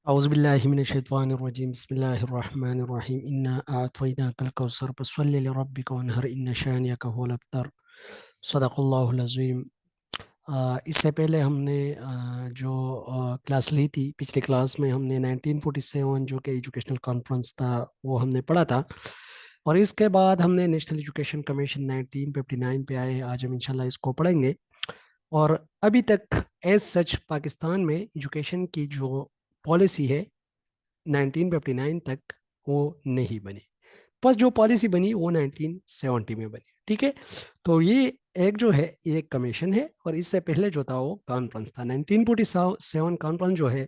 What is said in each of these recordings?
औज़ुबिल्लाहि मिनश्शैतानिर्रजीम बिस्मिल्लाहिर्रहमानिर्रहीम इन्ना अअतैनाकल कौसर फसल्लि लिरब्बिका वन्हर इन्न शानियका हुवल अब्तर सदक़ल्लाहुल अज़ीम। इससे पहले हमने जो क्लास ली थी, पिछली क्लास में हमने 1947 जो कि एजुकेशनल कॉन्फ्रेंस था वो हमने पढ़ा था। और इसके बाद हमने नेशनल एजुकेशन कमीशन 1959 पे आए हैं। आज हम इंशाल्लाह इसको पढ़ेंगे। और अभी तक एज सच पाकिस्तान में एजुकेशन की जो पॉलिसी है 1959 तक वो नहीं बनी। बस जो पॉलिसी बनी वो 1970 में बनी। ठीक है। तो ये एक जो है ये एक कमीशन है, और इससे पहले जो था वो कॉन्फ्रेंस था। 1947 कॉन्फ्रेंस जो है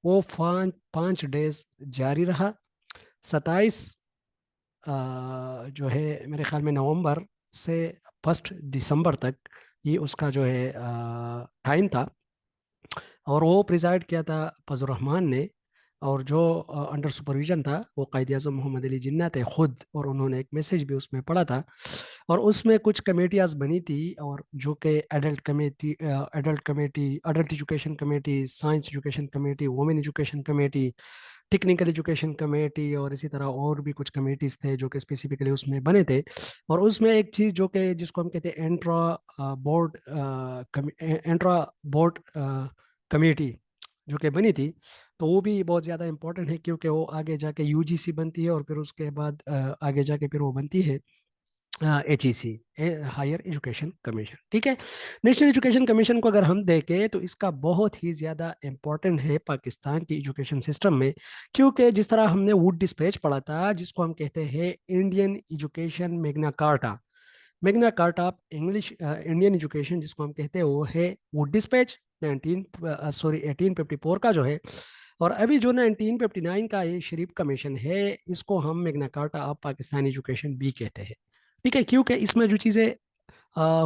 वो 5 डेज जारी रहा। 27 जो है मेरे ख्याल में नवंबर से 1 दिसंबर तक ये उसका जो है टाइम था। और वो प्रिजाइड किया था फजल रहमान ने। और जो अंडर सुपरविजन था वो कायद आज़म मोहम्मद अली जिन्ना थे खुद, और उन्होंने एक मैसेज भी उसमें पढ़ा था। और उसमें कुछ कमेटियाज बनी थी, और जो कि adult education committee, science education committee, women education committee, technical education committee, और इसी तरह और भी कुछ कमेटीज थे जो कि स्पेसिफिकली उसमें बने थे। और उसमें एक चीज़ जो कि जिसको हम कहते हैं एंट्रा बोर्ड कमेटी जो कि बनी थी, तो वो भी बहुत ज़्यादा इंपॉर्टेंट है, क्योंकि वो आगे जाके यूजीसी बनती है, और फिर उसके बाद आगे जाके फिर वो बनती है HEC, हायर एजुकेशन कमीशन। ठीक है। नेशनल एजुकेशन कमीशन को अगर हम देखें तो इसका बहुत ही ज़्यादा इम्पोर्टेंट है पाकिस्तान की एजुकेशन सिस्टम में। क्योंकि जिस तरह हमने वुड डिस्पैच पढ़ा था, जिसको हम कहते हैं Indian education Magna carta. Magna carta of English Indian education जिसको हम कहते हैं वो है वुड डिस्पैच 1854 का जो है। और अभी जो 1959 का ये शरीफ कमीशन है, इसको हम Magna carta of Pakistani education भी कहते हैं। ठीक है। क्योंकि इसमें जो चीज़ें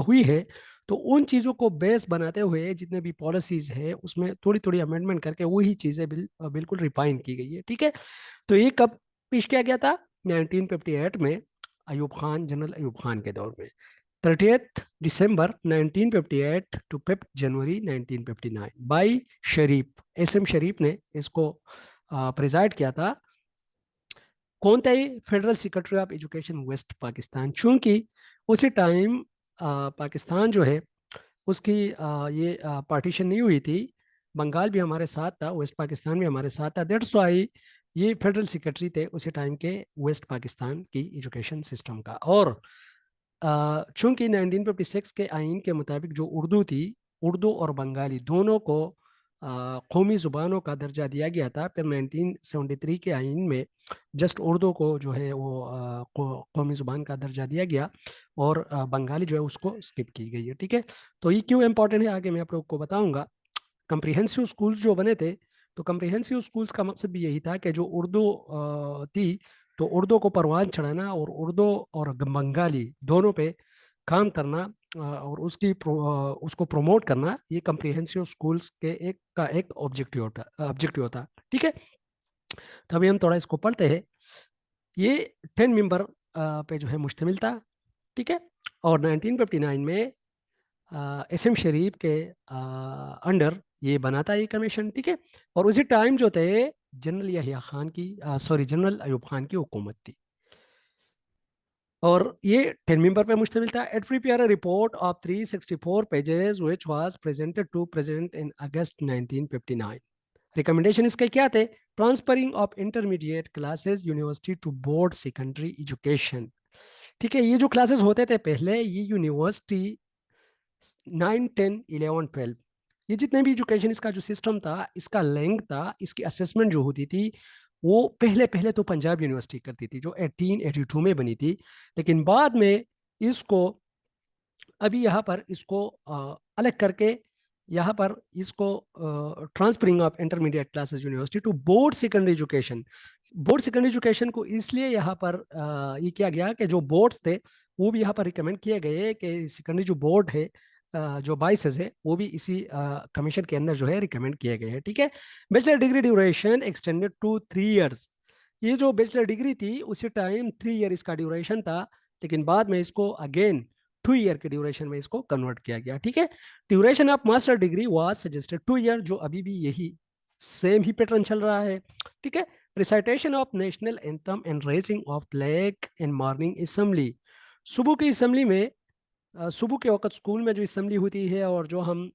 हुई है, तो उन चीज़ों को बेस बनाते हुए जितने भी पॉलिसीज है उसमें थोड़ी थोड़ी अमेंडमेंट करके वही चीज़ें बिल्कुल रिफाइन की गई है। ठीक है। तो ये कब पेश किया गया था? 1958 में, अयूब खान, जनरल अयूब खान के दौर में। 30 December 1958 to 5 January 1959 by Sharif, SM Sharif ने इसको प्रिजाइड किया था। कौन था ये? Federal secretary of education West Pakistan. चूंकि उसी टाइम पाकिस्तान जो है उसकी ये पार्टीशन नहीं हुई थी। बंगाल भी हमारे साथ था, वेस्ट पाकिस्तान भी हमारे साथ था। दैट्स वाई ये फेडरल सेक्रेटरी थे उसी टाइम के वेस्ट पाकिस्तान की एजुकेशन सिस्टम का। और चूंकि 1956 के आइन के मुताबिक जो उर्दू थी, उर्दू और बंगाली दोनों को कौमी ज़ुबानों का दर्जा दिया गया था। फिर 1973 के आइन में जस्ट उर्दू को जो है वो कौमी ज़ुबान का दर्जा दिया गया, और बंगाली जो है उसको स्किप की गई है। ठीक है। तो ये क्यों इंपॉर्टेंट है आगे मैं आप लोग को बताऊंगा। कम्प्रिहेंसिव स्कूल्स जो बने थे, तो कम्प्रिहेंसिव स्कूल्स का मकसद भी यही था कि जो उर्दू थी, तो उर्दू को परवान चढ़ाना, और उर्दू और बंगाली दोनों पे काम करना, और उसको प्रमोट करना, ये कम्प्रिहेंसिव स्कूल्स के एक ऑब्जेक्टिव होता। ठीक है। तो अभी हम थोड़ा इसको पढ़ते हैं। ये 10 मेंबर पे जो है मुश्तमिल था। ठीक है। और 1959 में SM शरीफ के अंडर ये बना था ये कमीशन। ठीक है। और उसी टाइम जो थे जनरल याहिया खान की, सॉरी, जनरल अयूब खान की हुकूमत थी। और ये 10 मेंबर पे मुश्तमिल था। It prepare a report of 364 pages which was presented to president in August 1959। Recommendation इसके क्या थे? Transferring of intermediate classes university to board secondary education. ठीक है। ये जो क्लासेस होते थे पहले, ये यूनिवर्सिटी 9, 10, 11, 12, ये जितने भी एजुकेशन इसका जो सिस्टम था, इसका लेंथ था, इसकी असेसमेंट जो होती थी, वो पहले पहले तो पंजाब यूनिवर्सिटी करती थी जो 1882 में बनी थी। लेकिन बाद में इसको, अभी यहाँ पर इसको अलग करके, यहाँ पर इसको transferring of intermediate classes university to board secondary education. Board secondary education को इसलिए यहाँ पर ये किया गया कि जो बोर्ड्स थे वो भी यहाँ पर रिकमेंड किए गए कि सेकेंडरी जो बोर्ड है, जो बाइसेस है, वो भी इसी कमीशन के अंदर जो है रिकमेंड किए गए हैं। ठीक है। Bachelor degree duration extended to 3 years. ये जो बैचलर डिग्री थी उसी टाइम 3 ईयर इसका ड्यूरेशन था, लेकिन बाद में इसको अगेन 2 ईयर के ड्यूरेशन में इसको कन्वर्ट किया गया। ठीक है। Duration of master degree was suggested 2 year, जो अभी भी यही सेम ही पैटर्न चल रहा है। ठीक है। Recitation of national anthem and raising of flag in morning assembly. सुबह की असेंबली में, सुबह के वक्त स्कूल में जो असेंबली होती है और जो हम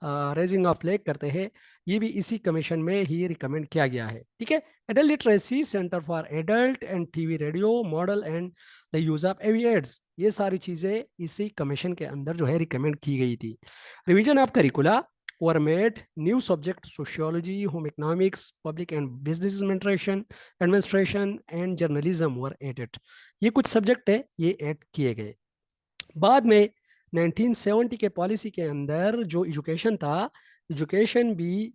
रेजिंग ऑफ फ्लैग करते हैं, ये भी इसी कमीशन में ही रिकमेंड किया गया है। ठीक है। Adult literacy centre for adult and TV radio model and the use of AV aids, ये सारी चीज़ें इसी कमीशन के अंदर जो है रिकमेंड की गई थी। Revision of करिकुला were made, new subject sociology, home economics, public and business administration and journalism were added। ये कुछ सब्जेक्ट है, ये ऐड किए गए। बाद में 1970 के पॉलिसी के अंदर जो एजुकेशन था, एजुकेशन भी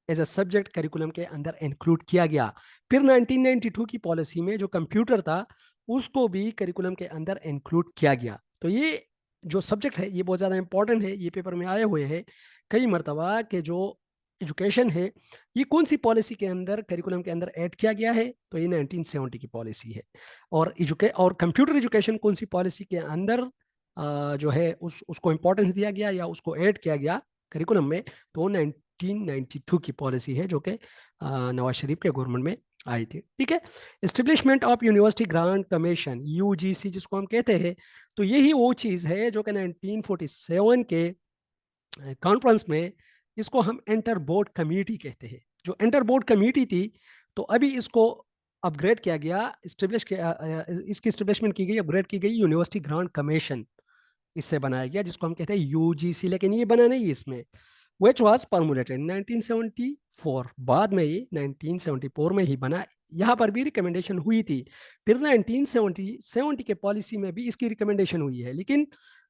एज अ सब्जेक्ट करिकुलम के अंदर इंक्लूड किया गया। फिर 1992 की पॉलिसी में जो कंप्यूटर था, उसको भी करिकुलम के अंदर इंक्लूड किया गया। तो ये जो सब्जेक्ट है ये बहुत ज़्यादा इंपॉर्टेंट है, ये पेपर में आए हुए हैं कई मरतबा के जो एजुकेशन है ये कौन सी पॉलिसी के अंदर करिकुलम के अंदर ऐड किया गया है, तो ये 1970 की पॉलिसी है। और कंप्यूटर एजुकेशन कौन सी पॉलिसी के अंदर जो है उसको इम्पोर्टेंस दिया गया या उसको ऐड किया गया करिकुलम में, तो 1992 की पॉलिसी है जो कि नवाज शरीफ के गवर्नमेंट में आई थी। ठीक है। Establishment of university grant commission, UGC जिसको हम कहते हैं, तो यही वो चीज़ है जो कि 1947 के कॉन्फ्रेंस में, इसको हम इंटर बोर्ड कमेटी कहते हैं। जो इंटर बोर्ड कमेटी थी, तो अभी इसको अपग्रेड किया गया, इसकी स्टेब्लिशमेंट की गई, अपग्रेड की गई यूनिवर्सिटी ग्रांट कमीशन, इससे बनाया गया जिसको हम कहते हैं यूजीसी। लेकिन ये बना नहीं इसमें, विच वॉज परमुलेटेड 1974, बाद में ये 1974 में ही बना। यहाँ पर भी रिकमेंडेशन हुई थी। फिर 1970 के पॉलिसी में भी इसकी रिकमेंडेशन हुई है, लेकिन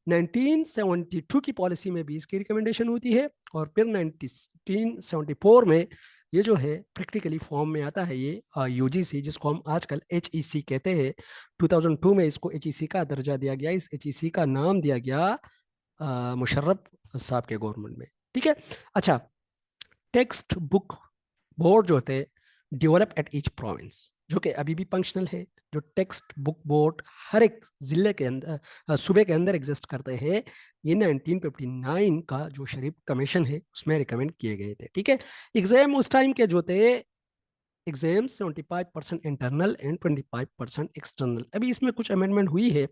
1972 की पॉलिसी में भी इसकी रिकमेंडेशन होती है, और फिर 1974 में ये जो है प्रैक्टिकली फॉर्म में आता है, ये यूजीसी जिसको हम आजकल एचईसी कहते हैं। 2002 में इसको एचईसी का दर्जा दिया गया, इस एचईसी का नाम दिया गया मुशर्रफ साहब के गवर्नमेंट में। ठीक है। अच्छा, टेक्स्ट बुक बोर्ड जो होते हैं डेवलप एट ईच प्रोविंस, जो कि अभी भी फंक्शनल है। जो टेक्स्ट बुक बोर्ड हर एक जिले के अंदर, सूबे के अंदर एग्जिस्ट करते हैं, ये 1959 का जो शरीफ कमीशन है उसमें रिकमेंड किए गए थे। ठीक है। एग्जाम उस टाइम के जो थे, एग्जाम 75% इंटरनल एंड 25% एक्सटर्नल। अभी इसमें कुछ अमेंडमेंट हुई है,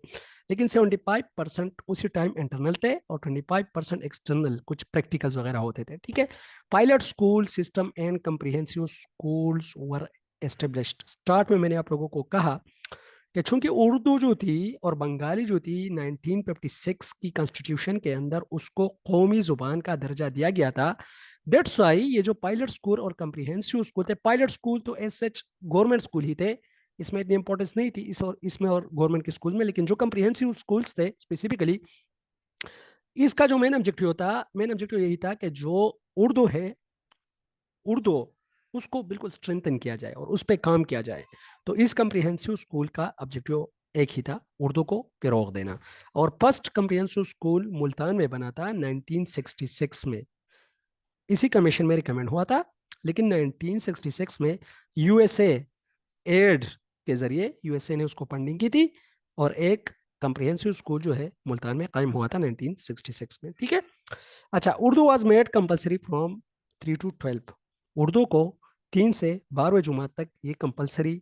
लेकिन 75% उसी टाइम इंटरनल थे और 25% एक्सटर्नल, कुछ प्रैक्टिकल्स वगैरह होते थे। ठीक है। Pilot school system and comprehensive schools were established. Start में मैंने आप लोगों को कहा कि चूंकि उर्दू जो थी और बंगाली जो थी 1956 की कॉन्स्टिट्यूशन के अंदर उसको कौमी जुबान का दर्जा दिया गया था, दैट्स वाई ये जो पायलट स्कूल और कम्प्रीहेंसिव स्कूल थे, पायलट स्कूल तो एज सच गवर्नमेंट स्कूल ही थे, इसमें इतनी इंपॉर्टेंस नहीं थी इसमें और गवर्नमेंट के स्कूल में, लेकिन जो कम्प्रीहेंसिव स्कूल्स थे स्पेसिफिकली, इसका जो मेन ऑब्जेक्टिव यही था कि जो उर्दू है, उर्दू उसको बिल्कुल स्ट्रेंथन किया जाए और उस पर काम किया जाए। तो इस कम्प्रीहेंसिव स्कूल का ऑब्जेक्टिव एक ही था, उर्दू को फिरोग देना। और फर्स्ट कम्प्रीहेंसिव स्कूल मुल्तान में बना था 1966 में, इसी कमीशन में रिकमेंड हुआ था। लेकिन 1966 में यूएसए एड के जरिए यूएसए ने उसको फंडिंग की थी, और एक कम्प्रीहेंसिव स्कूल जो है मुल्तान में कायम हुआ था 1966 में। ठीक है। अच्छा, Urdu was made compulsory from 3 to 12। Urdu को 3 से 12वीं जमात तक ये कंपलसरी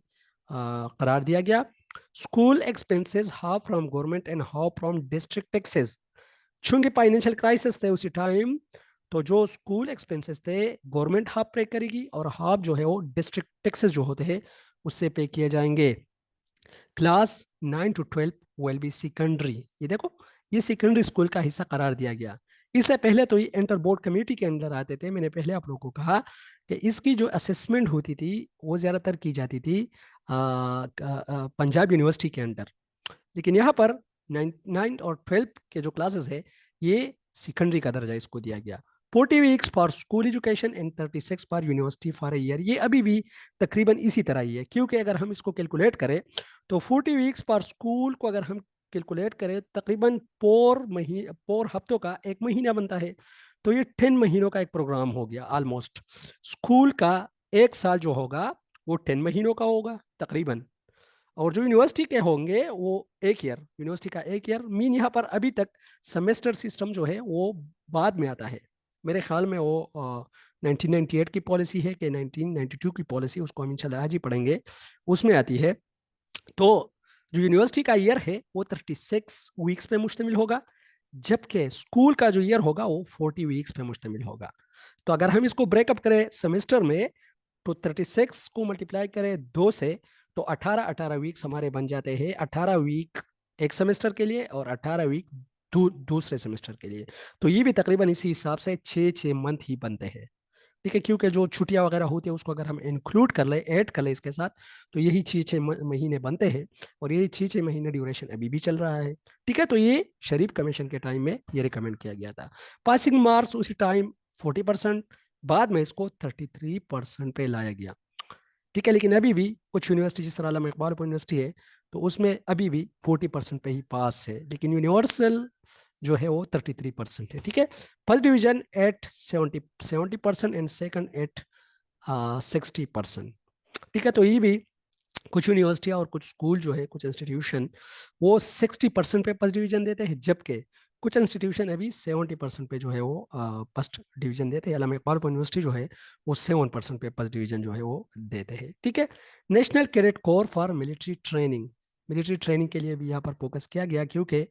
करार दिया गया। School expenses half from government and half from district taxes. चूंकि फाइनेंशियल क्राइसिस थे उसी टाइम, तो जो स्कूल एक्सपेंसेस थे गवर्नमेंट हाफ पे करेगी और हाफ जो है वो डिस्ट्रिक्ट टैक्सेस जो होते हैं उससे पे किए जाएंगे। Class 9 to 12 will be secondary. ये देखो, ये सेकेंडरी स्कूल का हिस्सा करार दिया गया। इससे पहले तो ये इंटर बोर्ड कमेटी के अंदर आते थे। मैंने पहले आप लोगों को कहा कि इसकी जो असेसमेंट होती थी वो ज़्यादातर की जाती थी पंजाब यूनिवर्सिटी के अंदर, लेकिन यहाँ पर 9 और 12 के जो क्लासेस है ये सेकेंडरी का दर्जा इसको दिया गया। 40 weeks for school education and 36 for university for a year. ये अभी भी तकरीबन इसी तरह ही है, क्योंकि अगर हम इसको कैलकुलेट करें तो 40 वीक्स फॉर स्कूल को अगर हम कैलकुलेट करें, तकरीबन 4 हफ्तों का 1 महीना बनता है। तो ये 10 महीनों का एक प्रोग्राम हो गया ऑलमोस्ट। स्कूल का 1 साल जो होगा वो 10 महीनों का होगा तकरीबन, और जो यूनिवर्सिटी के होंगे वो 1 ईयर, यूनिवर्सिटी का 1 ईयर मीन। यहाँ पर अभी तक सेमेस्टर सिस्टम जो है वो बाद में आता है। मेरे ख्याल में वो 1998 की पॉलिसी है कि 1992 की पॉलिसी, उसको हम इंशाल्लाह आज ही पढ़ेंगे, उसमें आती है। तो जो यूनिवर्सिटी का ईयर है वो 36 वीक्स पे मुश्तमिल होगा, जबकि स्कूल का जो ईयर होगा वो 40 वीक्स पे मुश्तमिल होगा। तो अगर हम इसको ब्रेकअप करें सेमेस्टर में, तो 36 को मल्टीप्लाई करें 2 से, तो 18 वीक्स हमारे बन जाते हैं। 18 वीक एक सेमेस्टर के लिए और 18 वीक दूसरे सेमेस्टर के लिए। तो ये भी तकरीबन इसी हिसाब से 6 मंथ ही बनते हैं। ठीक है, क्योंकि जो छुट्टियां वगैरह होती है उसको अगर हम इंक्लूड कर ले, ऐड कर ले इसके साथ, तो यही 6 6 महीने बनते हैं। और यही 6 6 महीने ड्यूरेशन अभी भी चल रहा है। ठीक है, तो ये शरीफ कमीशन के टाइम में ये रिकमेंड किया गया था। पासिंग मार्क्स उसी टाइम 40%, बाद में इसको 33% पे लाया गया। ठीक है, लेकिन अभी भी कुछ यूनिवर्सिटी जिस तरह अल्लामा इकबाल ओपन यूनिवर्सिटी है, तो उसमें अभी भी 40% पे ही पास है, लेकिन यूनिवर्सल जो है वो 33% है। ठीक है, first division at 70% and second at 60%। ठीक है, तो ये भी कुछ यूनिवर्सिटियां और कुछ स्कूल जो है, कुछ इंस्टीट्यूशन वो 60% पे फर्स्ट डिवीजन देते हैं, जबकि कुछ इंस्टीट्यूशन अभी 70% पे जो है वो फर्स्ट डिवीजन देते हैं। अल्लामा इकबाल यूनिवर्सिटी जो है वो 7% पे फर्स्ट डिवीजन जो है वो देते हैं। ठीक है, national cadet corps for military training, military training के लिए भी यहाँ पर फोकस किया गया, क्योंकि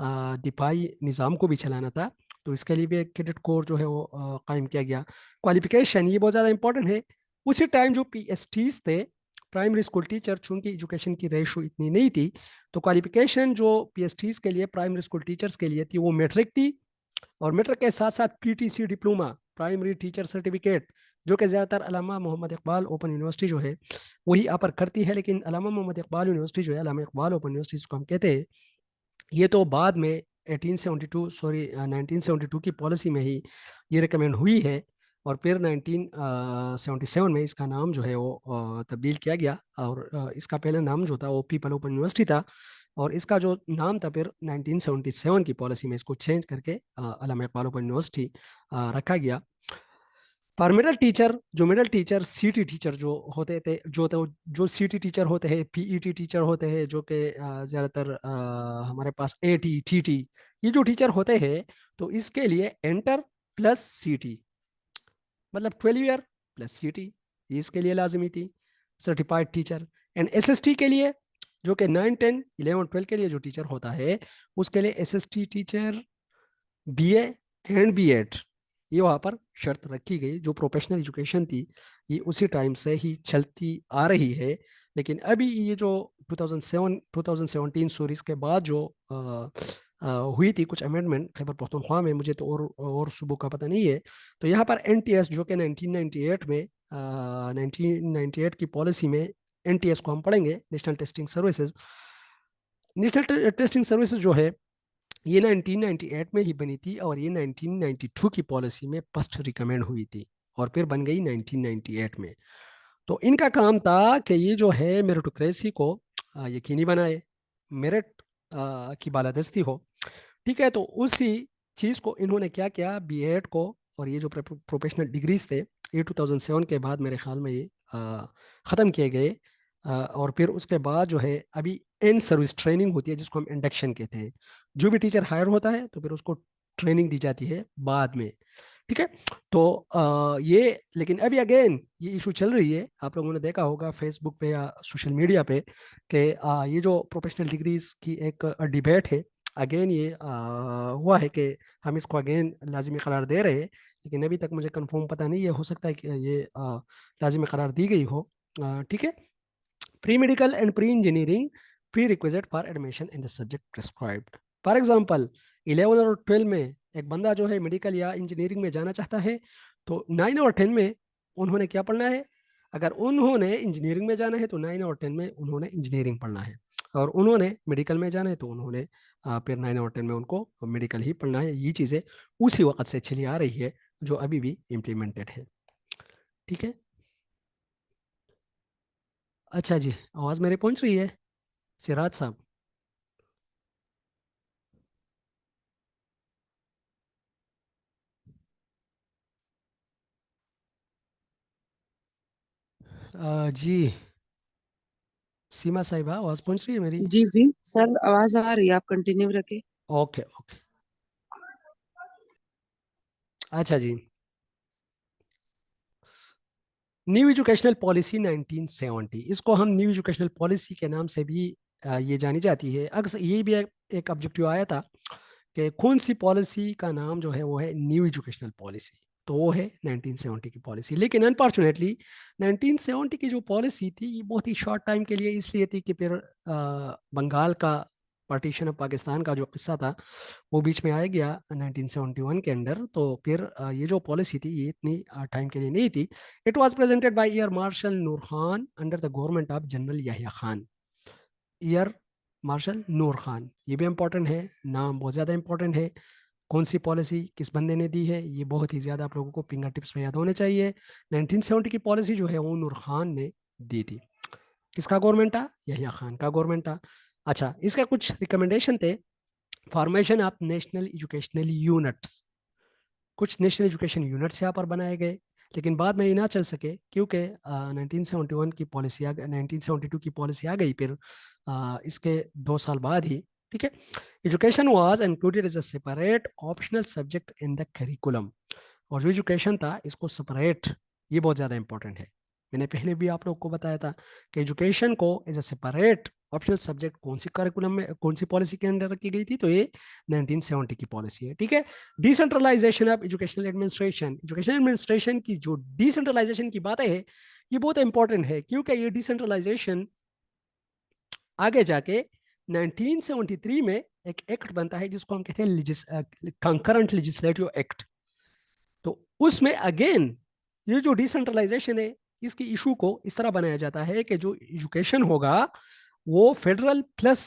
दिफाई निज़ाम को भी चलाना था। तो इसके लिए भी एक कैडेट कोर जो है वो कायम किया गया। क्वालिफिकेशन ये बहुत ज़्यादा इंपॉर्टेंट है। उसी टाइम जो PSTs थे, प्राइमरी स्कूल टीचर, चूंकि एजुकेशन की रेशो इतनी नहीं थी, तो क्वालिफिकेशन जो PSTs के लिए, प्राइमरी स्कूल टीचर्स के लिए थी, वो मैट्रिक थी। और मैट्रिक के साथ साथ PTC diploma, primary teacher certificate, जो कि ज़्यादातर अलामा मोहम्मद इकबाल ओपन यूनिवर्सिटी जो है वही यहाँ पर करती है। लेकिन अलामा मोहम्मद इकबाल यूनिवर्सिटी जो है, अलामा इकबाल ओपन यूनिवर्सिटी जिसको हम कहते हैं, ये तो बाद में 1872 सॉरी 1972 की पॉलिसी में ही ये रिकमेंड हुई है। और फिर 1977 में इसका नाम जो है वो तब्दील किया गया। और इसका पहले नाम जो था वो पीपल ओपन यूनिवर्सिटी था। और इसका जो नाम था फिर 1977 की पॉलिसी में इसको चेंज करके अल्लामा इकबाल ओपन यूनिवर्सिटी रखा गया। पर मिडल टीचर, जो मिडल टीचर सीटी टीचर जो होते थे, जो सीटी टीचर होते हैं, PET टीचर होते हैं, जो कि ज़्यादातर हमारे पास AT TT, ये जो टीचर होते हैं, तो इसके लिए एंटर प्लस सीटी, मतलब 12 ईयर प्लस सीटी, ये इसके लिए लाजमी थी, सर्टिफाइड टीचर। एंड SST के लिए, जो कि 9 10 11 12 के लिए जो टीचर होता है, उसके लिए SST teacher, BA and B.Ed, ये वहाँ पर शर्त रखी गई। जो प्रोफेशनल एजुकेशन थी ये उसी टाइम से ही चलती आ रही है। लेकिन अभी ये जो 2007 2017 सॉरी इसके बाद जो हुई थी कुछ अमेंडमेंट खैबर पख्तूनख्वा में, मुझे तो और सूबों का पता नहीं है। तो यहाँ पर NTS, जो कि 1998 में 1998 की पॉलिसी में NTS को हम पढ़ेंगे, national testing services. National testing services जो है ये 1998 में ही बनी थी, और ये 1992 की पॉलिसी में फर्स्ट रिकमेंड हुई थी, और फिर बन गई 1998 में। तो इनका काम था कि ये जो है मेरिटोक्रेसी को यकीनी बनाए, मेरिट की बालादस्ती हो। ठीक है, तो उसी चीज़ को इन्होंने क्या किया, B.Ed को, और ये जो प्रोफेशनल डिग्रीज थे, ये 2007 के बाद मेरे ख्याल में ये ख़त्म किए गए। और फिर उसके बाद जो है अभी इन सर्विस ट्रेनिंग होती है, जिसको हम इंडक्शन कहते हैं। जो भी टीचर हायर होता है तो फिर उसको ट्रेनिंग दी जाती है बाद में। ठीक है, तो ये, लेकिन अभी अगेन ये इशू चल रही है, आप लोगों ने देखा होगा फेसबुक पे या सोशल मीडिया पे, कि ये जो प्रोफेशनल डिग्रीज की एक डिबेट है, अगेन ये हुआ है कि हम इसको अगेन लाजिमी करार दे रहे हैं। लेकिन अभी तक मुझे कंफर्म पता नहीं है, हो सकता है कि ये लाजिमी करार दी गई हो। ठीक है, pre medical and pre engineering pre requisite for admission in the subject prescribed. For example 11 और 12 में एक बंदा जो है मेडिकल या इंजीनियरिंग में जाना चाहता है, तो 9 और 10 में उन्होंने क्या पढ़ना है? अगर उन्होंने इंजीनियरिंग में जाना है तो 9 और 10 में उन्होंने इंजीनियरिंग पढ़ना है, और उन्होंने मेडिकल में जाना है तो उन्होंने फिर 9 और 10 में उनको मेडिकल ही पढ़ना है। ये चीज़ें उसी वक्त से चली आ रही है, जो अभी भी इम्प्लीमेंटेड है। ठीक है, अच्छा जी, आवाज़ मेरी पहुंच रही है सिराज साहब? जी, सीमा साहिबा आवाज़ पहुंच रही है मेरी? जी जी सर, आवाज आ रही है, आप कंटिन्यू रखें। Okay okay. अच्छा जी, न्यू एजुकेशनल पॉलिसी 1970, इसको हम न्यू एजुकेशनल पॉलिसी के नाम से भी ये जानी जाती है। अक्सर ये भी एक ऑब्जेक्टिव आया था कि कौन सी पॉलिसी का नाम जो है वो है न्यू एजुकेशनल पॉलिसी, तो वो है 1970 की पॉलिसी। लेकिन अनफॉर्चुनेटली 1970 की जो पॉलिसी थी ये बहुत ही शॉर्ट टाइम के लिए इसलिए थी कि फिर बंगाल का पार्टीशन ऑफ पाकिस्तान का जो किस्सा था वो बीच में आ गया 1971 के अंदर। तो फिर ये जो पॉलिसी थी ये इतनी टाइम के लिए नहीं थी। It was presented by air marshal Noor Khan under the government of general Yahya Khan. Air marshal Noor Khan, ये भी इंपॉर्टेंट है, नाम बहुत ज़्यादा इंपॉर्टेंट है। कौन सी पॉलिसी किस बंदे ने दी है ये बहुत ही ज़्यादा आप लोगों को फिंगर टिप्स में याद होने चाहिए। 1970 की पॉलिसी जो है वो नूर खान ने दी थी। किसका गवर्नमेंट था? यहिया खान का गवर्नमेंट था। अच्छा, इसका कुछ रिकमेंडेशन थे। Formation of national educational units, कुछ नेशनल एजुकेशन यूनिट्स यहाँ पर बनाए गए, लेकिन बाद में ये ना चल सके क्योंकि 1971 की पॉलिसी 1972 की पॉलिसी आ गई फिर इसके 2 साल बाद ही। ठीक है, education was included as a separate optional subject in the curriculum. और जो एजुकेशन था इसको सेपरेट, ये बहुत ज़्यादा इंपॉर्टेंट है। मैंने पहले भी आप लोग को बताया था कि एजुकेशन को as a separate optional subject कौन सी करिकुलम में कौन सी पॉलिसी के अंडर रखी गई थी, तो ये 1970 की पॉलिसी है। ठीक है, decentralization of educational administration, educational administration की जो डिसेंट्रलाइजेशन की बातें है ये बहुत इंपॉर्टेंट है क्योंकि ये डिसेंट्रलाइजेशन आगे जाके 1973 में एक एक्ट बनता है जिसको हम कहते हैं कंकरेंट लेजिस्लेटिव एक्ट। तो उसमें अगेन ये जो डिसेंट्रलाइजेशन है इसकी इशू को इस तरह बनाया जाता है कि जो एजुकेशन होगा वो फेडरल प्लस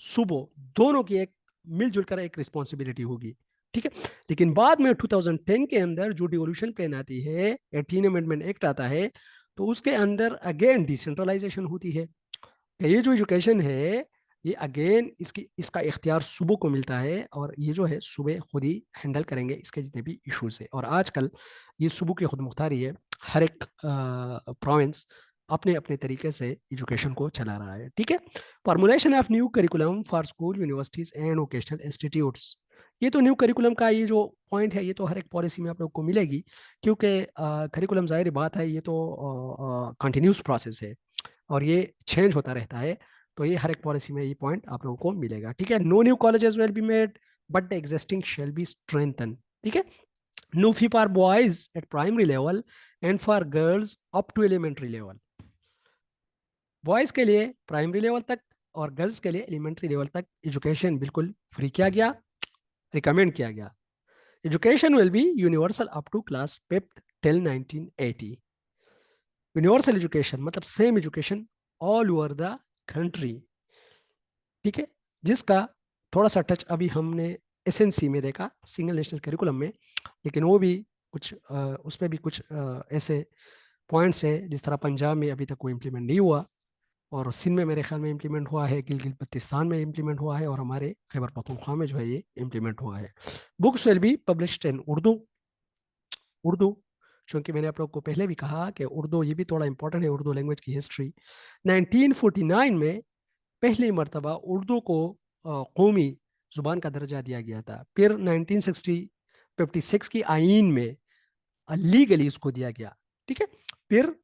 सूबो दोनों की एक मिलजुल कर एक रिस्पॉन्सिबिलिटी होगी। ठीक है, लेकिन बाद में 2010 के अंदर जो डिवोल्यूशन प्लान आती है, 18 अमेंडमेंट एक्ट आता है, तो उसके अंदर अगेन डिसेंट्रलाइजेशन होती है। ये जो एजुकेशन है ये अगेन इसका इख्तियार सूबों को मिलता है और ये जो है सूबे खुद ही हैंडल करेंगे इसके जितने भी इश्यूज है। और आजकल ये सूबों की खुद मुख्तारी है, हर एक प्रोविंस अपने अपने तरीके से एजुकेशन को चला रहा है। ठीक है, formulation of new curriculum for school universities and vocational institutes, ये तो न्यू करिकुलम का ये जो पॉइंट है ये तो हर एक पॉलिसी में आप लोग को मिलेगी क्योंकि करिकुलम जाहिर बात है ये तो कंटिन्यूस प्रोसेस है और ये चेंज होता रहता है। तो ये हर एक पॉलिसी में ये पॉइंट आप लोगों को मिलेगा। ठीक है, no new colleges will be made but the existing shall be strengthen. ठीक है, no fee for boys at primary level and for girls up to elementary level. Boys के लिए प्राइमरी लेवल तक और गर्ल्स के लिए एलिमेंट्री लेवल तक education बिल्कुल फ्री किया गया, रिकमेंड किया गया। Education will be universal up to class fifth till 1980। Universal education मतलब same education all over the country. ठीक है, जिसका थोड़ा सा टच अभी हमने एसएनसी में देखा, सिंगल नेशनल करिकुलम में, लेकिन वो भी कुछ उसमें भी कुछ ऐसे पॉइंट्स है जिस तरह पंजाब में अभी तक वो इम्प्लीमेंट नहीं हुआ और सिंध में मेरे ख्याल में इम्प्लीमेंट हुआ है, गिलगित बल्तिस्तान में इम्प्लीमेंट हुआ है और हमारे खैबर पख्तूनख्वा में जो है ये इम्प्लीमेंट हुआ है। Books will be published in Urdu. Urdu, क्योंकि मैंने आप लोग को पहले भी कहा कि उर्दू ये भी थोड़ा इंपॉर्टेंट है, उर्दू लैंग्वेज की हिस्ट्री। 1949 में पहली मरतबा उर्दू को कौमी जुबान का दर्जा दिया गया था। फिर 1956 की आइन में लीगली इसको दिया गया। ठीक है, फिर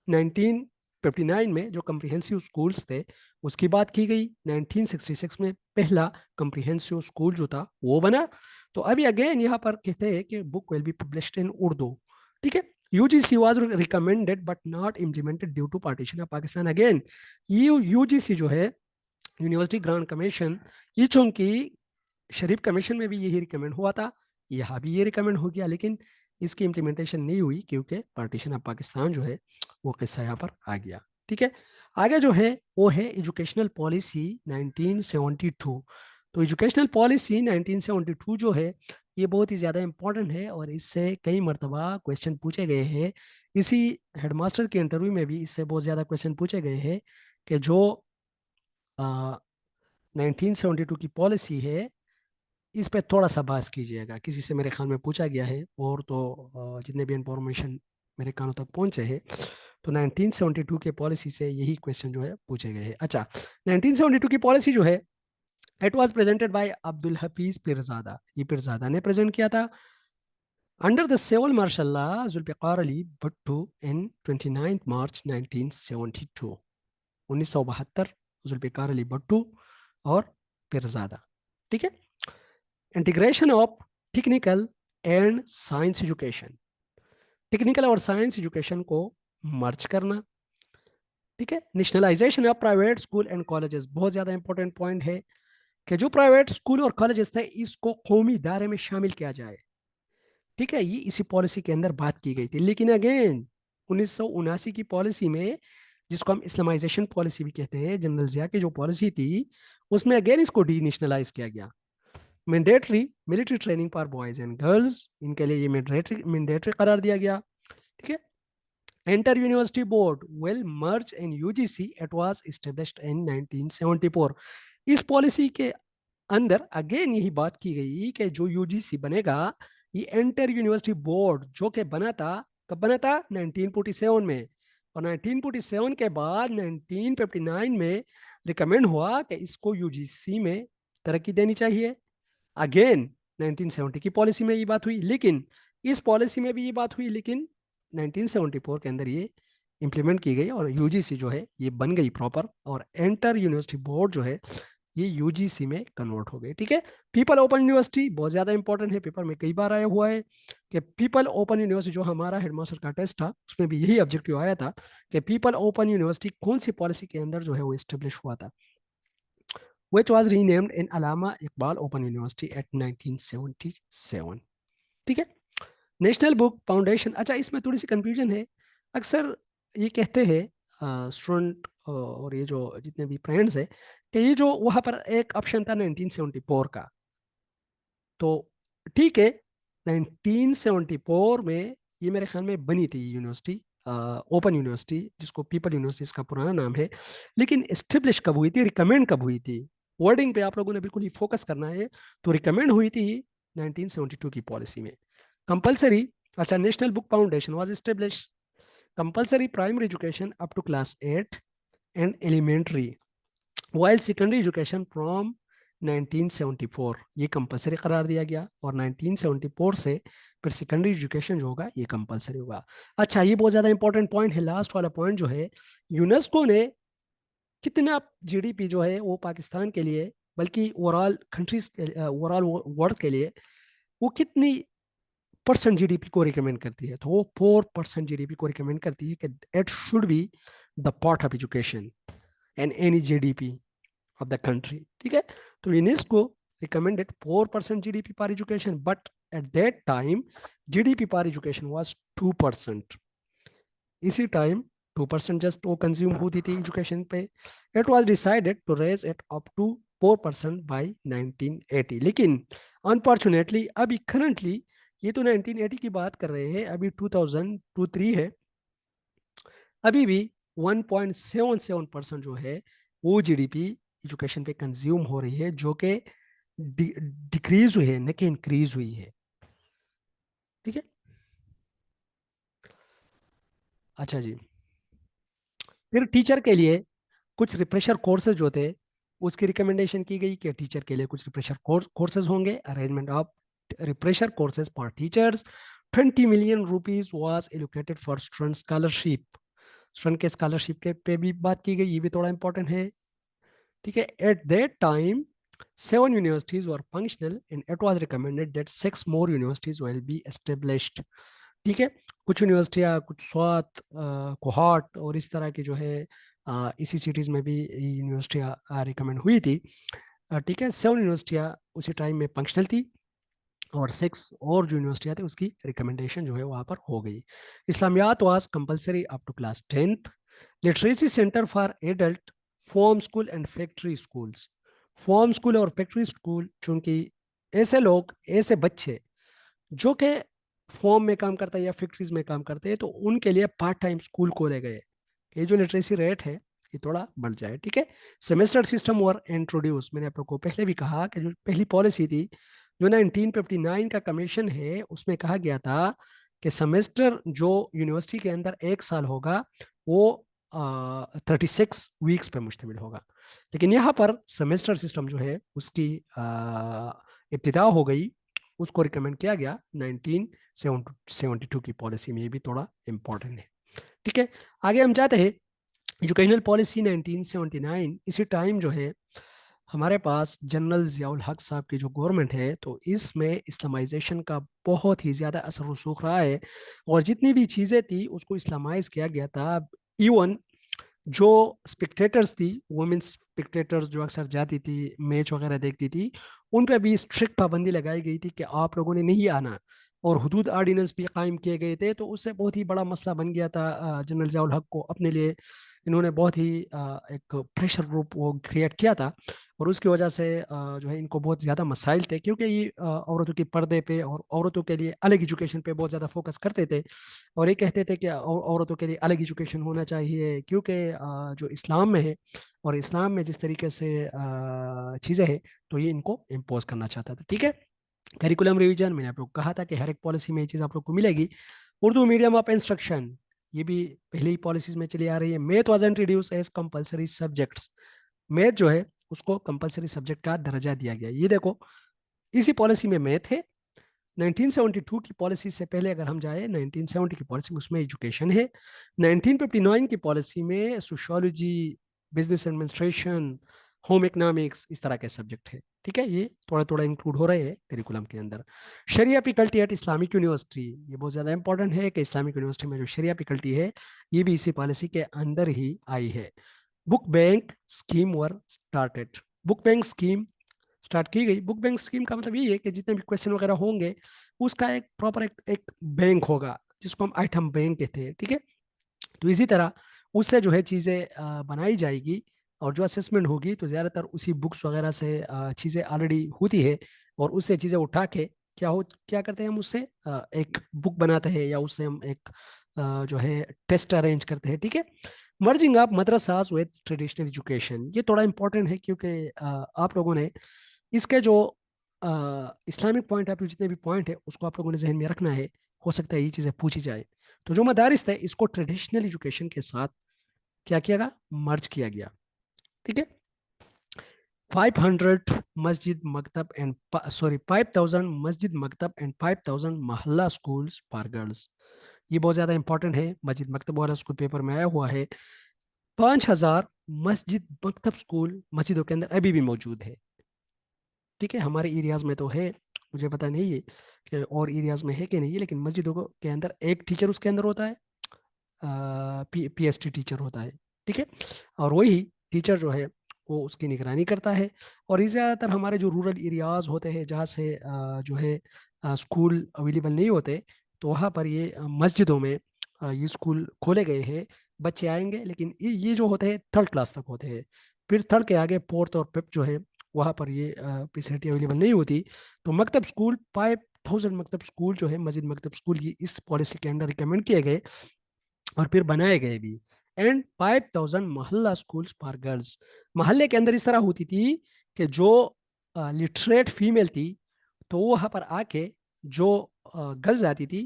1959 में जो कम्प्रिहेंसिव स्कूल्स थे उसकी बात की गई, 1966 में पहला कम्प्रिहेंसिव स्कूल जो था वो बना। तो अभी अगेन यहाँ पर कहते हैं कि book will be published in Urdu. ठीक है, UGC was recommended but not implemented due to partition of Pakistan. Again UGC जो है यूनिवर्सिटी ग्रांट कमीशन, ये चूंकि शरीफ कमीशन में भी यही रिकमेंड हुआ था, यहाँ भी ये रिकमेंड हो गया, लेकिन इसकी इम्प्लीमेंटेशन नहीं हुई क्योंकि पार्टीशन ऑफ पाकिस्तान जो है वो किस्सा यहाँ पर आ गया। ठीक है, आगे जो है वो है एजुकेशनल पॉलिसी 1972। तो एजुकेशनल पॉलिसी 1972 जो है ये बहुत ही ज़्यादा इंपॉर्टेंट है और इससे कई मरतबा क्वेश्चन पूछे गए हैं। इसी हेडमास्टर के इंटरव्यू में भी इससे बहुत ज़्यादा क्वेश्चन पूछे गए हैं कि जो 1972 की पॉलिसी है इस पे थोड़ा सा बहस कीजिएगा। किसी से मेरे ख्याल में पूछा गया है और तो जितने भी इंफॉर्मेशन मेरे कानों तक पहुंचे हैं तो 1972 के पॉलिसी से यही क्वेश्चन जो है पूछे गए हैं। अच्छा, 1972 की पॉलिसी जो है it was presented by Abdul Hafeez Pirzada, ये पीरजादा ने प्रेजेंट किया था। Under the civil martial law, Zulfikar Ali Bhutto in 29 March 1972, 1972, Zulfikar Ali Bhattu और पीरजादा। ठीक है। Integration of technical and science education, technical और साइंस एजुकेशन को मर्ज करना। ठीक है। Nationalisation of private school and colleges, बहुत ज्यादा इंपॉर्टेंट पॉइंट है कि जो प्राइवेट स्कूल और कॉलेजेस थे इसको कौमी दायरे में शामिल किया जाए। ठीक है, ये इसी पॉलिसी के अंदर बात की गई थी। लेकिन अगेन 1979 की पॉलिसी में, जिसको हम इस्लामाइजेशन पॉलिसी भी कहते हैं, जनरल जिया की जो पॉलिसी थी, उसमें अगेन इसको डी नेशनलाइज किया गया। Mandatory military training for boys and girls, इनके लिए ये मैंडेटरी करार दिया गया। ठीक है। Inter university board will merge in UGC, it was established in 1974। इस पॉलिसी के अंदर अगेन यही बात की गई कि जो यूजीसी बनेगा, ये इंटर यूनिवर्सिटी बोर्ड जो कि बना था, कब बना था? 1947 में। और 1947 के बाद 1959 में रिकमेंड हुआ कि इसको यूजीसी में तरक्की देनी चाहिए। अगेन 1970 की पॉलिसी में ये बात हुई, लेकिन इस पॉलिसी में भी ये बात हुई, लेकिन 1974 के अंदर ये इंप्लीमेंट की गई और यूजीसी जो है ये बन गई प्रॉपर, और इंटर यूनिवर्सिटी बोर्ड जो है ये यूजीसी में कन्वर्ट हो गई। ठीक है। पीपल ओपन यूनिवर्सिटी बहुत ज्यादा इंपॉर्टेंट है, पेपर में कई बार आया हुआ है कि पीपल ओपन यूनिवर्सिटी, जो हमारा हेडमास्टर का टेस्ट था उसमें भी यही ऑब्जेक्टिव आया था कि पीपल ओपन यूनिवर्सिटी कौन सी पॉलिसी के अंदर जो है वो एस्टेब्लिश हुआ था, which was renamed in Allama Iqbal Open University at 1977। ठीक है। नेशनल बुक फाउंडेशन, अच्छा इसमें थोड़ी सी कंफ्यूजन है। अक्सर ये कहते हैं स्टूडेंट और ये जो जितने भी फ्रेंड्स है कि ये जो वहाँ पर एक ऑप्शन था 1974 का, तो ठीक है, 1974 में ये मेरे ख्याल में बनी थी यूनिवर्सिटी, ओपन यूनिवर्सिटी, जिसको पीपल यूनिवर्सिटी इसका पुराना नाम है। लेकिन एस्टेब्लिश कब हुई थी, रिकमेंड कब हुई थी? वर्डिंग पे आप लोगों ने बिल्कुल ही फोकस करना है। तो रिकमेंड हुई थी 1972 की पॉलिसी में। कंपलसरी, अच्छा, national book foundation was establish, compulsory primary education up to class 8 and elementary, while secondary education from 1974, ये कंपलसरी करार दिया गया, और 1974 से फिर सेकेंडरी एजुकेशन जो होगा ये कंपलसरी होगा। अच्छा, ये बहुत ज़्यादा इंपॉर्टेंट पॉइंट है, लास्ट वाला पॉइंट जो है, यूनेस्को ने कितना जीडीपी जो है वो पाकिस्तान के लिए, बल्कि ओवरऑल कंट्रीज, ओवरऑल वर्ल्ड के लिए, वो कितनी परसेंट जीडीपी को रिकमेंड करती है? तो वो 4% जीडीपी को रिकमेंड करती है कि it should be the part of education and any GDP of the country। ठीक है। तो UNESCO recommended 4% GDP per education, but at that time GDP per education was 2%। इसी टाइम 2% जस्ट वो कंज्यूम होती थी एजुकेशन पे। It was decided to raise it up to 4% by 1980, लेकिन unfortunately अभी करंटली, ये तो 1980 की बात कर रहे हैं, अभी 2023 है, अभी भी 1.77% जो है वो जीडीपी एजुकेशन पे कंज्यूम हो रही है, जो कि डिक्रीज हुई है, न कि इंक्रीज हुई है। ठीक है। अच्छा जी, फिर टीचर के लिए कुछ रिफ्रेशर कोर्सेज जो थे उसकी रिकमेंडेशन की गई कि टीचर के लिए कुछ रिफ्रेशर कोर्सेज होंगे। Arrangement of refresher courses for teachers, 20 million rupees was allocated for student scholarship। Student के स्कॉलरशिप के पे भी बात की गई, ये भी थोड़ा इंपॉर्टेंट है। ठीक है। At that time 7 universities were functional and it was recommended that 6 more universities will be established। ठीक है। कुछ यूनिवर्सिटियाँ, कुछ स्वात, कोहाट और इस तरह की जो है इसी सिटीज़ में भी यूनिवर्सिटियाँ रिकमेंड हुई थी। ठीक है। 7 यूनिवर्सिटियाँ उसी टाइम में फंक्शनल थी, और 6 और जो यूनिवर्सिटियाँ थी उसकी रिकमेंडेशन जो है वहाँ पर हो गई। Islamiyat was compulsory up to class 10th। Literacy centre for adult, form school and factory schools. Form school और फैक्ट्री स्कूल, चूंकि ऐसे लोग, ऐसे बच्चे जो कि फॉर्म में काम करते हैं या फैक्ट्रीज में काम करते हैं, तो उनके लिए पार्ट टाइम स्कूल खोले गए। ये जो लिटरेसी रेट है ये थोड़ा बढ़ जाए। ठीक है। सेमेस्टर सिस्टम वर इंट्रोड्यूस, मैंने आप लोग को पहले भी कहा कि जो पहली पॉलिसी थी, जो 1959 का कमीशन है, उसमें कहा गया था कि सेमेस्टर जो यूनिवर्सिटी के अंदर एक साल होगा वो 36 वीक्स पे मुश्तमिल होगा। लेकिन यहाँ पर सेमेस्टर सिस्टम जो है उसकी इब्तिदा हो गई उसको रिकमेंड किया गया 1972 की पॉलिसी में। ये भी थोड़ा इंपॉर्टेंट है। ठीक है, आगे हम जाते हैं। एजुकेशनल पॉलिसी 1979, इसी टाइम जो है हमारे पास जनरल ज़ियाउल हक साहब की जो गवर्नमेंट है, तो इसमें इस्लामाइजेशन का बहुत ही ज़्यादा असर रसूख रहा है, और जितनी भी चीज़ें थी उसको इस्लामाइज किया गया था। इवन जो स्पेक्टेटर्स थी, वुमेन्स स्पेक्टेटर्स जो अक्सर जाती थी, मैच वगैरह देखती थी, उन पर भी स्ट्रिक्ट पाबंदी लगाई गई थी कि आप लोगों ने नहीं आना, और हुदूद आर्डिनेंस भी कायम किए गए थे। तो उससे बहुत ही बड़ा मसला बन गया था जनरल ज़ियाउल हक को अपने लिए। इन्होंने बहुत ही एक प्रेशर ग्रुप वो क्रिएट किया था, और उसकी वजह से जो है इनको बहुत ज़्यादा मसाइल थे, क्योंकि ये औरतों के पर्दे पे और औरतों के लिए अलग एजुकेशन पे बहुत ज़्यादा फोकस करते थे। और ये कहते थे कि औरतों के लिए अलग एजुकेशन होना चाहिए, क्योंकि जो इस्लाम में है, और इस्लाम में जिस तरीके से चीज़ें हैं, तो ये इनको इम्पोज करना चाहता था। ठीक है, करिकुलम रिवीजन मैंने आप लोग को कहा था कि हर एक पॉलिसी में ये चीज़ आप लोग को मिलेगी। उर्दू मीडियम ऑफ इंस्ट्रक्शन, ये भी पहले ही पॉलिसीज में चली आ रही है। Math was introduce as compulsory subjects, math जो है उसको कंपलसरी सब्जेक्ट का दर्जा दिया गया। ये देखो, इसी पॉलिसी में मैथ है। 1972 की पॉलिसी से पहले अगर हम जाए 1970 की पॉलिसी में, उसमें एजुकेशन है। 1959 की पॉलिसी में sociology, business administration, home economics, इस तरह के सब्जेक्ट है। ठीक है, ये थोड़ा थोड़ा इंक्लूड हो रहे हैं करिकुलम के अंदर। शरिया फैकल्टी एट इस्लामिक यूनिवर्सिटी, ये बहुत ज़्यादा इंपॉर्टेंट है कि इस्लामिक यूनिवर्सिटी में जो शरिया फैकल्टी है, ये भी इसी पॉलिसी के अंदर ही आई है। Book bank scheme were started, book bank scheme start की गई। बुक बैंक स्कीम का मतलब ये है कि जितने भी क्वेश्चन वगैरह होंगे, उसका एक प्रॉपर एक बैंक होगा, जिसको हम आइटम बैंक कहते हैं। ठीक है, तो इसी तरह उससे जो है चीज़ें बनाई जाएगी, और जो असेसमेंट होगी तो ज़्यादातर उसी बुक्स वगैरह से चीज़ें ऑलरेडी होती है, और उससे चीज़ें उठा के क्या करते हैं हम उससे एक बुक बनाते हैं, या उससे हम एक जो है टेस्ट अरेंज करते हैं। ठीक है, merging of madrasas with traditional education, ये थोड़ा इंपॉर्टेंट है, क्योंकि आप लोगों ने इसके जो इस्लामिक पॉइंट ऑफ व्यू जितने भी पॉइंट है, उसको आप लोगों ने जहन में रखना है। हो सकता है ये चीज़ें पूछी जाए। तो जो मदारिस थे, इसको ट्रेडिशनल एजुकेशन के साथ क्या किया गया, मर्ज किया गया। ठीक है, 500 मस्जिद मकतब एंड 5000 मस्जिद मकतब एंड 5000 मोहल्ला स्कूल्स फॉर गर्ल्स, ये बहुत ज़्यादा इंपॉर्टेंट है। मस्जिद मकतब वाला स्कूल पेपर में आया हुआ है। 5000 मस्जिद मकतब स्कूल मस्जिदों के अंदर अभी भी मौजूद है। ठीक है, हमारे एरियाज में तो है, मुझे पता नहीं है कि और एरियाज में है कि नहीं है, लेकिन मस्जिदों के अंदर एक टीचर उसके अंदर होता है, PhD टीचर होता है। ठीक है, और वही टीचर जो है वो उसकी निगरानी करता है। और ये ज़्यादातर हमारे जो रूरल एरियाज होते हैं, जहाँ से जो है स्कूल अवेलेबल नहीं होते, तो वहाँ पर ये मस्जिदों में ये स्कूल खोले गए हैं। बच्चे आएंगे, लेकिन ये जो होते हैं थर्ड क्लास तक होते हैं। फिर थर्ड के आगे फोर्थ और फिफ्थ जो है, वहाँ पर ये फैसिलिटी अवेलेबल नहीं होती। तो मकतब स्कूल 5000 मकतब स्कूल जो है, मस्जिद मकतब स्कूल, ये इस पॉलिसी के अंडर रिकमेंड किए गए, और फिर बनाए गए भी। एंड 5000 मोहल्ला स्कूल्स फॉर गर्ल्स, मोहल्ले के अंदर इस तरह होती थी कि जो लिटरेट फीमेल थी, तो वो वहाँ पर आके जो गर्ल्स आती थी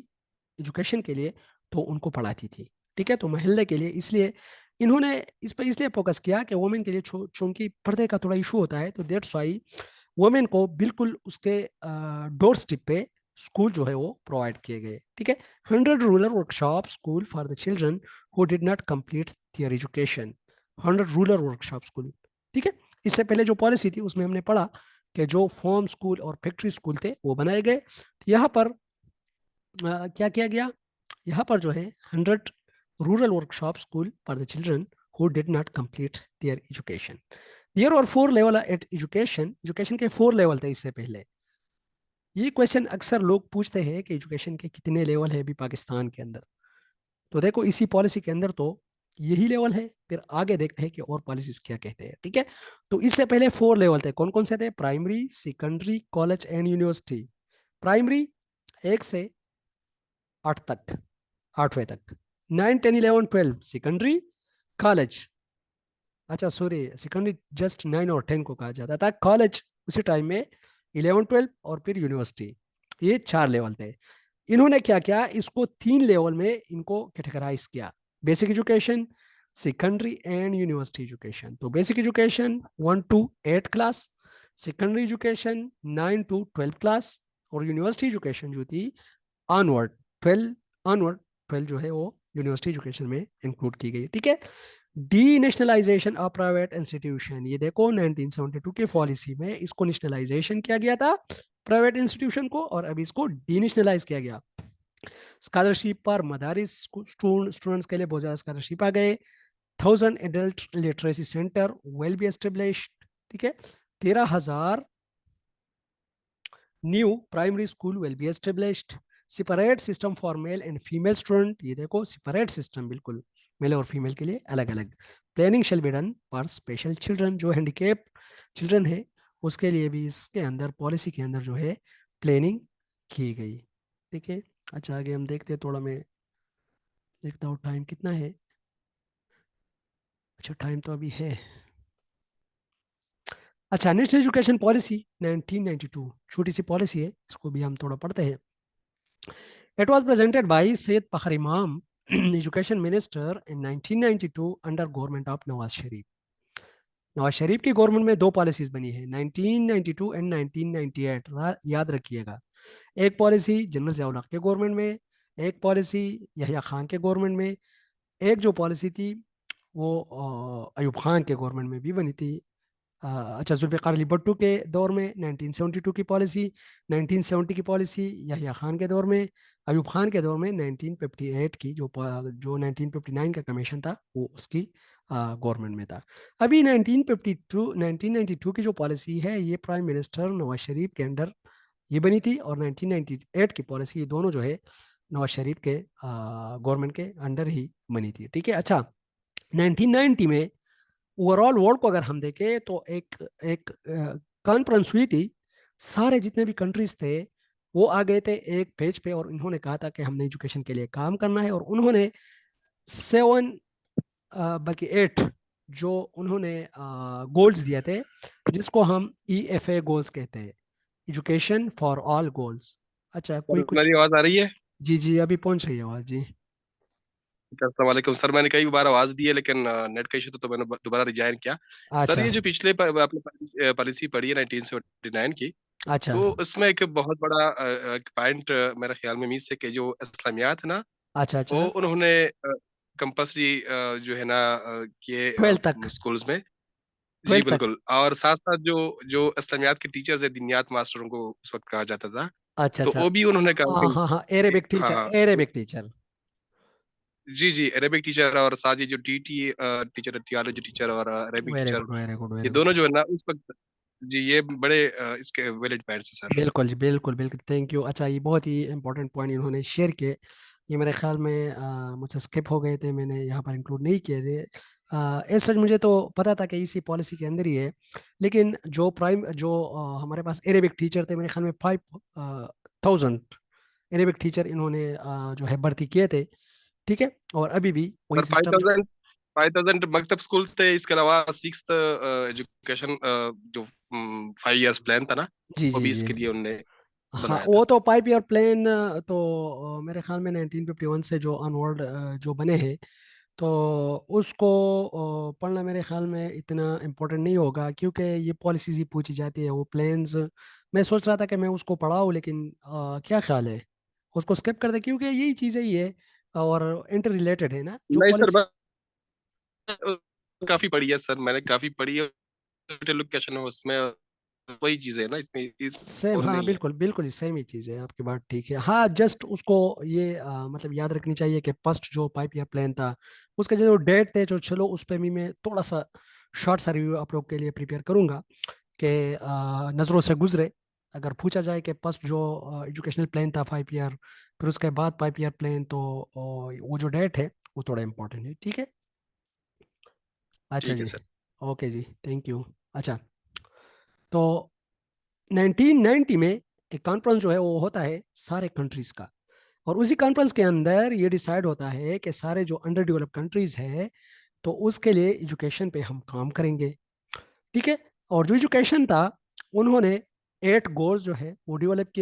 एजुकेशन के लिए, तो उनको पढ़ाती थी। ठीक है, तो मोहल्ले के लिए इसलिए इन्होंने इस पर इसलिए फोकस किया कि वुमेन के लिए चूंकि पर्दे का थोड़ा इशू होता है, तो दैट्स वाई वुमेन को बिल्कुल उसके डोर स्टेप पे स्कूल जो है वो प्रोवाइड किए गए। ठीक है, 100 rural workshop school for the children who did not complete their education, 100 rural workshop school. ठीक है, इससे पहले जो पॉलिसी थी उसमें हमने पढ़ा कि जो फॉर्म स्कूल और फैक्ट्री स्कूल थे वो बनाए गए। तो यहाँ पर क्या किया गया, यहाँ पर जो है 100 rural workshop school for the children who did not complete their education. There are 4 level eight education, education के 4 लेवल थे इससे पहले। ये क्वेश्चन अक्सर लोग पूछते हैं कि एजुकेशन के कितने लेवल है अभी पाकिस्तान के अंदर। तो देखो, इसी पॉलिसी के अंदर तो यही लेवल है। फिर आगे देखते हैं कि और पॉलिसीज क्या कहते हैं। ठीक है, तो इससे पहले 4 लेवल थे, कौन कौन से थे, primary, secondary, college and university. Primary 1 से 8 तक, 8वें तक। 9, 10, 11, 12 सेकेंडरी। कॉलेज, अच्छा सॉरी, सेकेंडरी जस्ट 9 और 10 को कहा जाता था। कॉलेज उसी टाइम में 11, 12 और फिर यूनिवर्सिटी, ये 4 लेवल थे। इन्होंने क्या किया, इसको 3 लेवल में इनको कैटेगराइज किया, basic education, secondary and university education. तो basic education 1 to 8 class, secondary education 9 to 12 class, और यूनिवर्सिटी एजुकेशन जो थी ऑनवर्ड 12 जो है वो यूनिवर्सिटी एजुकेशन में इंक्लूड की गई, ठीक है। D nationalisation of private institution, ये देखो 1972 के पॉलिसी में इसको नेशनलाइजेशन किया गया था प्राइवेट इंस्टीट्यूशन को, और अभी इसको डी नेशनलाइज किया गया। स्कॉलरशिप पर मदारिस स्टूडेंट्स के लिए बहुत ज़्यादा स्कॉलरशिप आ गए। 1000 adult literacy centre will be established, ठीक है। 13,000 new primary school will be established. Separate system for male and female student, ये देखो सेपरेट सिस्टम, बिल्कुल मेल और फीमेल के लिए अलग अलग। Planning shall be done for special children, जो हैंडीकेप चिल्ड्रन है उसके लिए भी इसके अंदर पॉलिसी के अंदर जो है प्लानिंग की गई, ठीक है। अच्छा आगे हम देखते हैं, थोड़ा मैं देखता हूँ टाइम कितना है। अच्छा टाइम तो अभी है। अच्छा नेशनल एजुकेशन पॉलिसी 1992, छोटी सी पॉलिसी है, इसको भी हम थोड़ा पढ़ते हैं। It was presented by Syed Fakhar Imam, education minister in 1992 under government of Nawaz Sharif. Nawaz Sharif की गवर्नमेंट में दो पॉलिसीज बनी है 1992 एंड 1998, याद रखिएगा। एक पॉलिसी जनरल ज़िया उल हक के गवर्नमेंट में, एक पॉलिसी यहिया खान के गवर्नमेंट में। एक जो पॉलिसी थी वो अयूब खान के गवर्नमेंट में भी बनी थी। अच्छा जुल्फ़िकार अली भुट्टो के दौर में 1972 की पॉलिसी, 1970 की पॉलिसी यहिया खान के दौर में, अयूब खान के दौर में 1958 की जो 1959 का कमीशन था वो उसकी गवर्नमेंट में था। अभी 1992 की जो पॉलिसी है ये प्राइम मिनिस्टर नवाज शरीफ के अंडर ये बनी थी, और 1998 की पॉलिसी, ये दोनों जो है नवाज शरीफ के गवर्नमेंट के अंडर ही बनी थी, ठीक है। अच्छा 1990 में ओवरऑल वर्ल्ड को अगर हम देखें तो एक एक कॉन्फ्रेंस हुई थी, सारे जितने भी कंट्रीज थे वो आ गए थे एक पेज पे, और इन्होंने कहा था कि हमने एजुकेशन के लिए काम करना है, और उन्होंने 7 बल्कि 8 जो उन्होंने गोल्स दिए थे, जिसको हम EFA गोल्स कहते हैं, एजुकेशन फॉर ऑल गोल्स। अच्छा कोई सर कुछ। मेरी आवाज आ रही है? जी जी अभी पहुंच रही है आवाज जी। अस्सलाम वालेकुम सर, मैंने कई बार आवाज दी है लेकिन नेट का इशू तो मैंने दोबारा रिजाइन किया। सर अच्छा ये जो पिछले आपने पॉलिसी पढ़ी है 1979 की, अच्छा तो उसमें एक बहुत बड़ा पॉइंट मेरे ख्याल में मिस है कि जो इस्लामियात है ना, अच्छा वो अच्छा उन्होंने कंपल्सरी जो है ना ट्वेल्थ तक, किए स्कूल्स में। जी 12th तक। बिल्कुल। और साथ साथ जो जो इस्लामियात के टीचर्स है, दीनियात मास्टरों को उस वक्त कहा जाता था, अच्छा तो अच्छा। वो भी उन्होंने कहा हाँ कि हाँ हाँ एरेबिक हाँ टीचर, हाँ। Arabic teacher. जी जी, अरेबिक टीचर और साथ ही जो टीटी टीचर, थियोलॉजी टीचर और Arabic very teacher, good very good ये वेरी गुड। दोनों जो है ना उस वक्त, जी ये बड़े इसके वैलिड पॉइंट्स हैं सर। बिल्कुल जी बिल्कुल बिल्कुल, थैंक यू। अच्छा ये बहुत ही इंपॉर्टेंट पॉइंट इन्होंने शेयर किए, ये मेरे ख्याल में मुझसे स्किप हो गए थे, मैंने यहाँ पर इंक्लूड नहीं किए थे। एज सच मुझे तो पता था कि इसी पॉलिसी के अंदर ही है, लेकिन जो हमारे पास अरेबिक टीचर थे, मेरे ख्याल में 5,000 अरेबिक टीचर इन्होंने जो है भर्ती किए थे, ठीक है। और अभी भी वही और सिस्टम। 5,000 मकतब स्कूल थे, इसके अलावा सिक्स एजुकेशन जो 5 इयर्स प्लान था ना, जी वो जी भी जी। इसके लिए उनने हाँ बनाया वो था। तो पाइप ईयर प्लेन तो मेरे ख्याल में 1951 से जो ऑनवर्ड जो बने हैं, तो उसको पढ़ना मेरे ख्याल में इतना इम्पोर्टेंट नहीं होगा, क्योंकि ये पॉलिसीज ही पूछी जाती है, वो प्लान्स मैं सोच रहा था कि मैं उसको पढ़ाऊँ, लेकिन क्या ख्याल है उसको स्किप कर दे, क्योंकि यही चीज़ें ही है और इंटर रिलेटेड है ना जो नहीं सर, पॉलिसी। काफी पढ़ी है सर, मैंने काफी पढ़ी है। लोकेशन है उसमें, वही चीजें है ना, इसमें इस सेम, और हाँ नहीं है। बिल्कुल बिल्कुल सेम ही चीज़ है, आपकी बात ठीक है। हाँ जस्ट उसको ये मतलब याद रखनी चाहिए कि फर्स्ट जो पाइप या प्लान था उसके जो डेट थे, जो चलो उस पर भी मैं थोड़ा सा शॉर्ट सा रिव्यू आप लोग के लिए प्रिपेयर करूंगा कि नज़रों से गुजरे। अगर पूछा जाए कि फर्स्ट जो एजुकेशनल प्लान था 5 ईयर, फिर उसके बाद 5 ईयर प्लान, तो वो जो डेट है वो थोड़ा इंपॉर्टेंट है, ठीक है। अच्छा ठीक है जी, सर। ओके जी, थैंक यू। अच्छा तो 1990 में एक कॉन्फ्रेंस जो है वो होता है सारे कंट्रीज का, और उसी कॉन्फ्रेंस के अंदर ये डिसाइड होता है कि सारे जो अंडर डेवलप कंट्रीज है तो उसके लिए एजुकेशन पे हम काम करेंगे, ठीक है। और जो एजुकेशन था उन्होंने 8 गोल्स जो है वो डेवलप किए।